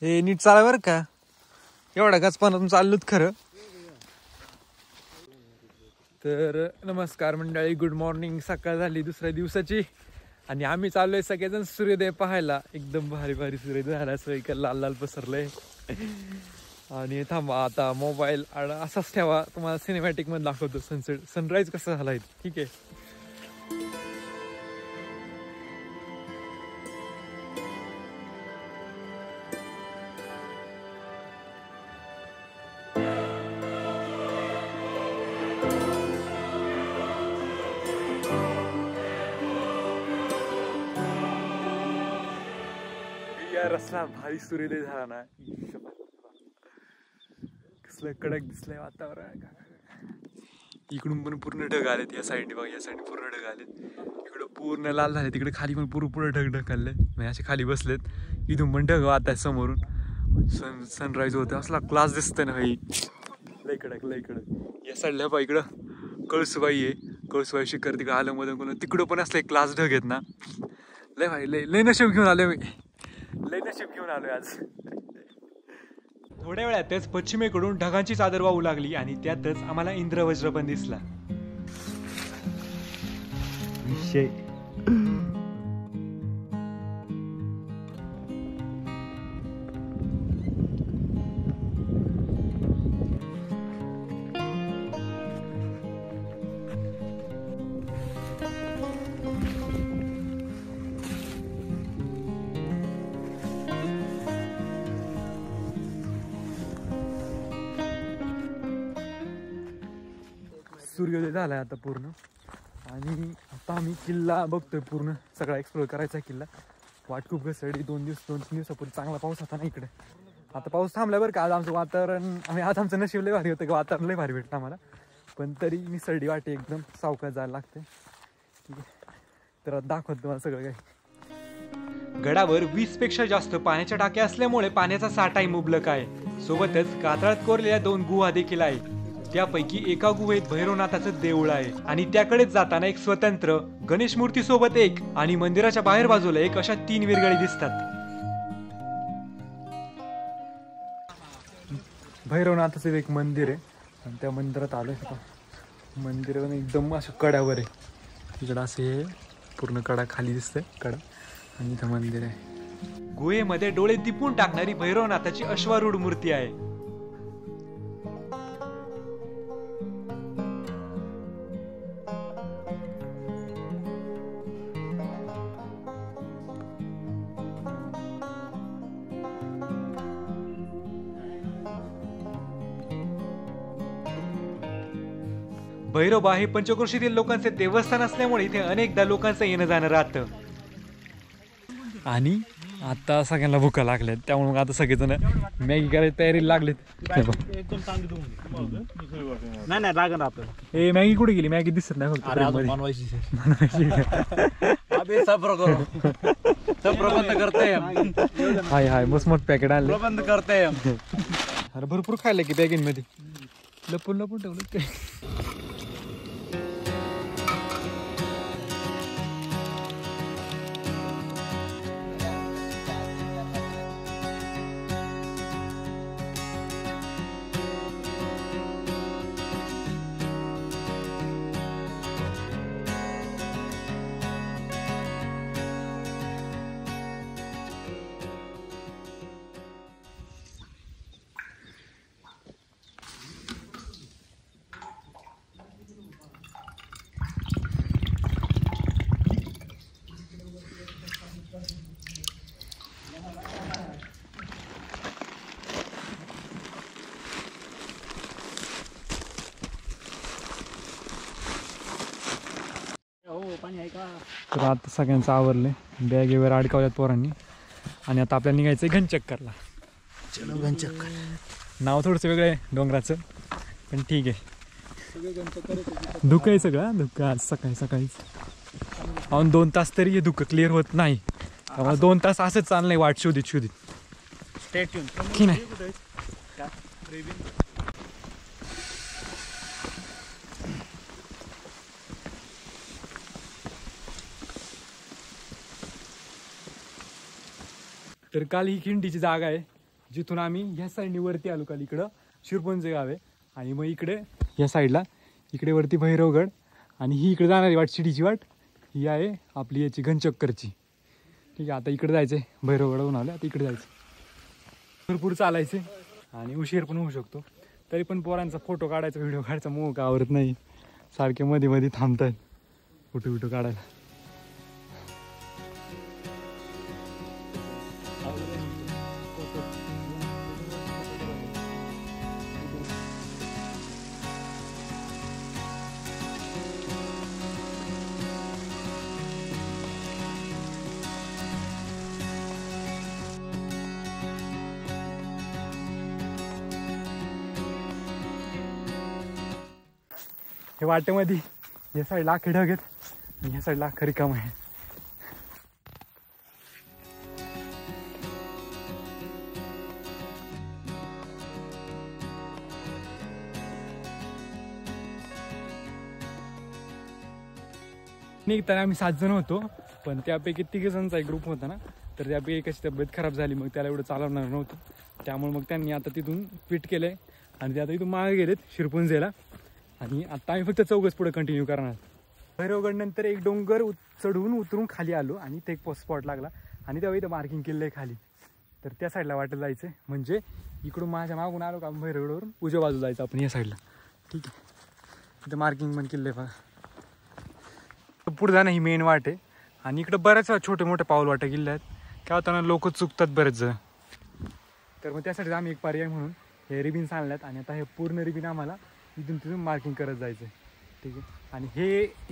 हे नीट चाला बरं का, एवढा गचपानातून चाललोत खरं. तर नमस्कार मंडळी, गुड मॉर्निंग. सकाळ झाली दुसऱ्या दिवसाची आणि आम्ही चाललोय सगळेजण सूर्योदय पाहायला. एकदम भारी भारी सूर्योदय झाला, सगळीकडे लाल लाल पसरलंय. आणि थांबा आता मोबाईल असाच ठेवा, तुम्हाला सिनेमॅटिक मध्ये दाखवतो सनसेट सनराईज कसा झालाय. ठीक आहे. रस्ता भारी सूर्योदय झाला ना, कसलं कडक दिसलंय वातावरण. इकडून पण पूर्ण ढग आलेत, या साईडने बघा, या साईडने पूर्ण ढग आलेत. इकडं पूर्ण लाल झाले, तिकडे खाली पण पुढे ढग ढकलले, म्हणजे असे खाली बसलेत. इथून पण ढग वाहत आहेत समोरून. सनराईज होते, असला क्लास दिसतंय ना भाई, लय कडक लय कडक. या साईडला बा इकडं कळसुबाई आहे, कळसुबाई शिखर तिकडे आलं मधून, तिकडं पण असले क्लास ढग आहेत ना. लय भाई लय नशीब घेऊन आलोय, लय नशीब घेऊन आलोय आज. थोड्या वेळातच पश्चिमेकडून ढगांची चादर वाहू लागली आणि त्यातच आम्हाला इंद्रवज्र पण दिसला. विषय सूर्योदय झालाय आता पूर्ण. आणि आता आम्ही किल्ला बघतोय, पूर्ण सगळा एक्सप्लोर करायचा किल्ला. वाट खूप घसरडी, 2-3 दिवसापूर्वी चांगला पाऊस होता ना इकडे. आता पाऊस थांबला बरं का. आज आमचं वातावरण, आज आमचं नशीब लय भारी होतं की वातावरण लय भारी भेटलं आम्हाला. पण तरी मिसळडी वाटे, एकदम सावकाश जायला लागते. ठीक आहे, तर आता दाखवतो तुम्हाला सगळं काही. गडावर 20 पेक्षा जास्त पाण्याच्या टाक्या असल्यामुळे पाण्याचा साठाही मुबलक आहे. सोबतच कातळात कोरलेल्या 2 गुहा देखील आहेत. त्यापैकी एका गुहेत भैरवनाथाचं देऊळ आहे आणि त्याकडेच जाताना एक स्वतंत्र गणेश मूर्ती सोबत एक आणि मंदिराच्या बाहेर बाजूला एक, अशा 3 विरगळी दिसतात. भैरवनाथाचं एक मंदिर आहे आणि त्या मंदिरात आलोय. मंदिर एकदम असं कड्यावर आहे, तिकडं असे पूर्ण कडा खाली दिसतंय कडा, आणि इथं मंदिर आहे. गुहेमध्ये डोळे दिपून टाकणारी भैरवनाथाची अश्वारूढ मूर्ती आहे. भैरोबा हे पंचक्रोशीतील लोकांचे देवस्थान असल्यामुळे इथे अनेकदा लोकांचं येणं जाणं राहतं. आणि आता सगळ्यांना भुका लागल्यात, त्यामुळे मग आता सगळेजण मॅगी करायची तयारी लागलेत. नाही लागणार आपल्याला. हे मॅगी कुठे गेली? मॅगी दिसत नाही फक्त. हाय हाय मस्त मोठ पॅकेट आले, बंद करते. अरे भरपूर खायला की बॅगेंमध्ये, लपून लपून ठेवलं काय. तर आता सगळ्यांचं आवरले, बॅग वगैरे अडकावल्यात पोरांनी. आणि आता आपल्याला निघायचं घनचक्करला. चलो घनचक्कर. नाव थोडंसं वेगळं आहे डोंगराचं, पण ठीक आहे. धुकं आहे सगळं, धुकं आज सकाळी सकाळीच. अजून 2 तास तरी हे धुकं क्लिअर होत नाही, त्यामुळे 2 तास असंच चाललंय वाट शोधित शोधित. की नाही? तर काल ही खिंडीची जागा आहे, जिथून आम्ही ह्या साईडनी वरती आलो काल इकडं शिरपणचे गाव आहे आणि मग इकडे ह्या साईडला इकडे वरती भैरवगड आणि ही इकडे जाणारी वाट शिडीची वाट ही आहे आपली याची घनचक्करची. ठीक आहे आता इकडे जायचं आहे भैरवगडहून आलं आता इकडे जायचं. भरपूर चालायचे आणि उशीर पण होऊ शकतो तरी पण पोरांचा फोटो काढायचा व्हिडिओ काढायचा मोह का आवरत नाही. सारखे मध्ये मध्ये थांबतात फोटो काढायला. हे वाटेमध्ये या साईडला आखे ढग आहेत आणि ह्या साईडला आखा रिकाम आहे. निघताना आम्ही 7 जण होतो पण त्यापैकी 3 जणांचा एक ग्रुप होता ना तर त्यापैकी एकाची तब्येत खराब झाली मग त्याला एवढं चालवणार नव्हतं त्यामुळे मग त्यांनी आता तिथून क्विट केलंय आणि ते आता इथून मागे गेलेत शिरपुंजेला आणि आता आम्ही फक्त 4घच पुढे कंटिन्यू करणार. भैरवगड नंतर एक डोंगर चढून उतरून खाली आलो आणि ते एक स्पॉट लागला आणि तेव्हा इथं मार्किंग केलं आहे खाली तर त्या साईडला वाटेल जायचं म्हणजे इकडून माझ्या मागून आलो का भैरवगडवरून उजव्या बाजू जायचं आपण या साईडला. ठीक आहे इथं मार्किंग पण केलं आहे बघा. पुढे जाणं ही मेन वाट आहे आणि इकडं बऱ्याच छोटे मोठे पाऊल वाटा गेले आहेत काय होताना लोक चुकतात बरेच जण तर मग त्यासाठी आम्ही एक पर्याय म्हणून हे रिबिन्स आणल्यात आणि आता हे पूर्ण रिबिन आम्हाला इथून तिथून मार्किंग करत जायचं आहे. ठीक आहे आणि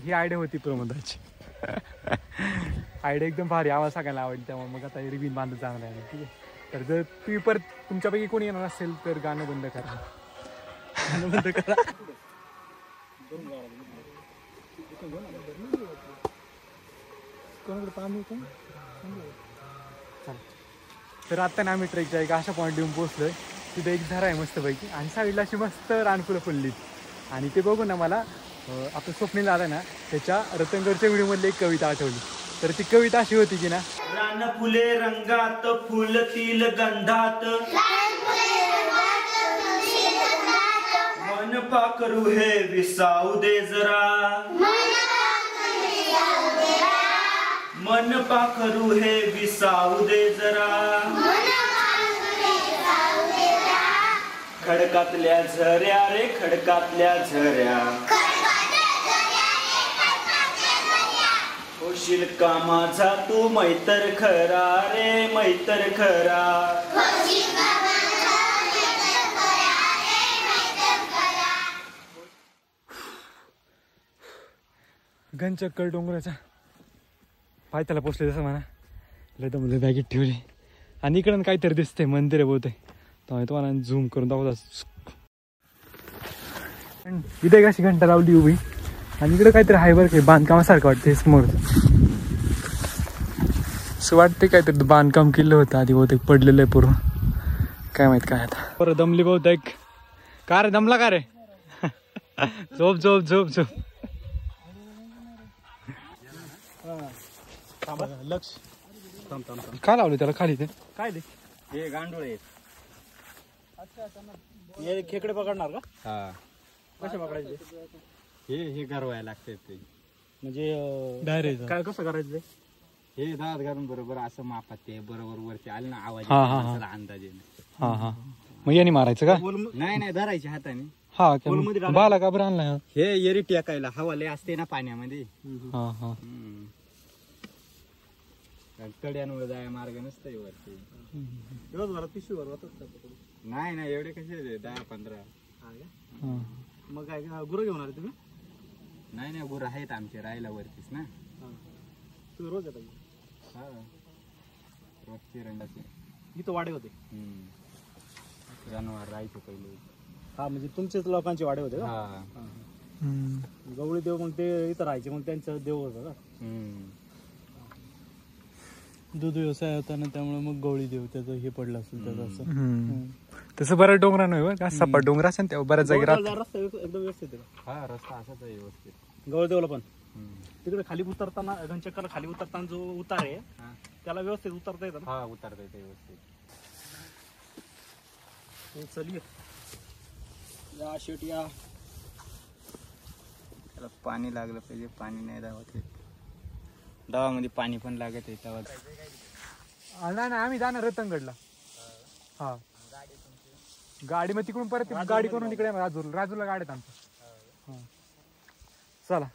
ही आयडिया होती प्रमोदाची. आयडिया एकदम भारी आम्हाला सगळ्यांना आवडली त्यामुळे मग आता हे रिबिन बांधत जाणार आहे. ठीक आहे तर जर तुम्ही परत तुमच्यापैकी कोणी येणार असेल तर गाणं बंद करा. गाणं बंद करा. तर आता ना आम्ही ट्रेकच्या एक अशा पॉईंट येऊन पोहोचलोय तिथे एक झरा आहे मस्तपैकी आणि साईडला अशी मस्त रानफुलं फुललीत आणि ते बघून ना मला आपलं स्वप्नील आलं ना त्याच्या रतनगडच्या व्हिडिओमधली एक कविता आठवली. तर ती कविता अशी होती की ना रान फुले रंगात फुलतील गंधात मन पाखरू हे विसाऊ दे जरा मन पाखरू हे विसाऊ दे जरा खडकातल्या झऱ्या रे खडकातल्या झऱ्या होशील का माझा तू मैतर खरा रे मैतर खरा घनचक्कर डोंगराचा पायथ्याला पोचले जसं म्हणा लय मुलं बॅगेत ठेवली आणि इकडं काहीतरी दिसतंय मंदिर आहे बहुतेक तुम्हाला झूम करून दाखवत. इथे कशी घंटा लावली उभी आणि इकडे काहीतरी आहे बरं काही बांधकामासारखं वाटतं समोर असं वाटतं काहीतरी बांधकाम केलं होतं आधी बहुतेक पडलेलं आहे पूर्ण काय माहित काय आता. बरं दमली बहुतेक का रे दमला का रे झोप झोप झोप झोप. लक्ष काय लावलं त्याला खाली ते काय दे हे गांडूळ आहेत. हे खेकडे पकडणार का? हा कसे पकडायचे हे गरवायला लागते ते म्हणजे डायरेक्ट काय कसं करायचं ते हे दात घालून बरोबर असं मापात ते बरोबर वरती आले ना आवाज अंदाजे. हा हा मग याने मारायचं का? नाही धरायचे हाताने. हा बाला का बरं आणला हे येरी टेकायला हवा लय असते ना पाण्यामध्ये. हा हा कड्यांवर जाय मार्ग नसतंय वरती दिवसभरात पिशवीवर नाही एवढे कसे 10-15. मग काय गुरं घेऊन आले तुम्ही? नाही गुरं आहेत आमचे राहायला वरतीच ना. तुम्ही रोज येता? हा रोजचे रंगाचे इथं वाडे होते. जनावर राहायचे पहिले. हा म्हणजे तुमचेच लोकांचे वाडे होते का? हा गवळी देव मग ते इथं राहायचे मग त्यांचं देव होतं का? दूध व्यवसाय होता ना त्यामुळे मग गवळी देव त्याचं हे पडलं असेल त्याचं असं. तसं बरं डोंगरा नाही का सपाट डोंगर असेल तेव्हा बऱ्याच जागी रस्ता एकदम व्यवस्थित आहे. हा रस्ता असाच आहे व्यवस्थित गवळदेवला पण तिकडे खाली उतरताना घनचक्करला खाली उतरताना जो उतार आहे त्याला व्यवस्थित उतरता येतं. हा उतरता येते व्यवस्थित. चलिए या शेट या. त्याला पाणी लागलं पाहिजे, पाणी नाही धावत. डावामध्ये पाणी पण लागत आहे तेव्हा. नाही नाही आम्ही जाणार रतनगडला. हा गाडी मग तिकडून परत गाडी करून तिकडे राजूरला गाड्यात आमचं. हा चला.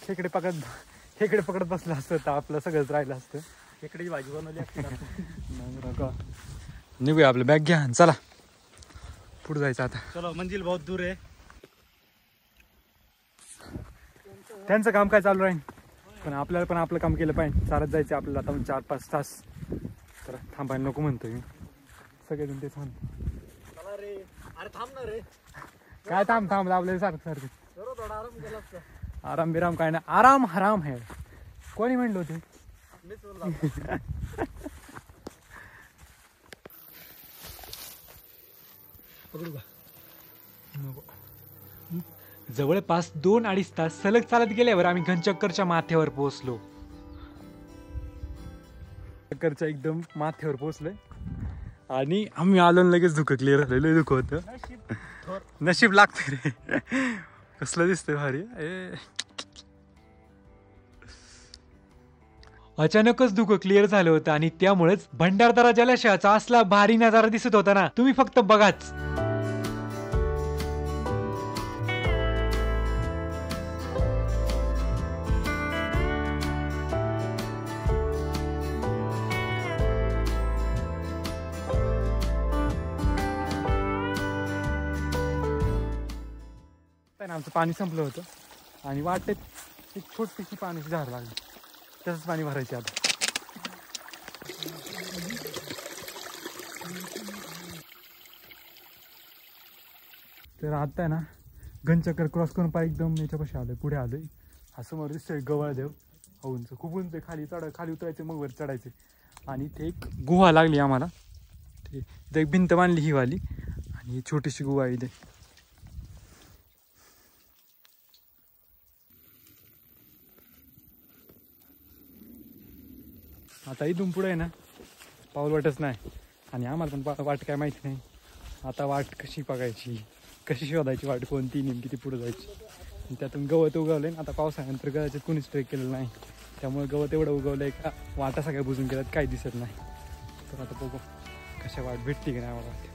खेकडे पकडत बसलं असतं तर आपलं सगळंच राहिलं असतं. खेकड्याची भाजी बनवली असते. निघूया आपलं बॅग घ्या चला पुढे जायचं आता. चलो मंजिल बहुत दूर आहे. त्यांचं काम काय चालू राहील पण आपल्याला पण आपलं काम केलं पाहिजे. चालत जायचं आपल्याला आता 4-5 तास. तर थांबायला नको म्हणतोय मी. सगळेजण तेच म्हणतो. अरे थांब ना रे. काय थांब आपल्याला सारखं थोडा आराम केला असता. आराम बिराम काय नाही. आराम हराम है. कोणी म्हणलं होते. पकडू का. जवळपास 2-2.5 तास सलग चालत गेल्यावर आम्ही घनचक्करच्या माथ्यावर पोहोचलो. चक्करच्या एकदम माथ्यावर पोहोचलोय आणि आम्ही आलो लगेच धुकं क्लिअर झालेलं. धुकं होतं. नशीब लागतंय रे. कसलं दिसतंय भारी. अचानकच धुकं क्लिअर झालं होतं आणि त्यामुळेच भंडारदरा जलाशयाचा असला भारी नजारा दिसत होता ना, तुम्ही फक्त बघाच. आमचं पाणी संपलं होतं आणि वाटेत एक छोटीशी पाण्याची झाड लागली. त्याच पाणी भरायचे आता. तर आता आहे ना घनचक्कर क्रॉस करून पाय एकदम याच्यापाशी आलोय. पुढे आलोय. हा समोर दिसतोय गवळदेव. उंच खूप उंच. खाली उतरायचे मग वर चढायचे. आणि इथे एक गुहा लागली आम्हाला. ते एक भिंत बांधली ही वाली आणि छोटीशी गुहा इथे. आता इथून पुढे आहे ना पाऊल वाटच नाही आणि आम्हाला पण वाट काय माहिती नाही. आता वाट कशी बघायची, कशी शोधायची वाट कोणती नेमकी ती पुढे जायची. आणि त्यातून गवत उगवलं. आता पावसाळ्यानंतर गव्हाच्यात कोणीच ट्रेक केलेलं नाही त्यामुळे गवत एवढं उगवलंय का वाटा सगळ्या बुजून गेल्यात काही दिसत नाही. तर आता बघू कशा वाट भेटते की नाही मला वाटतं.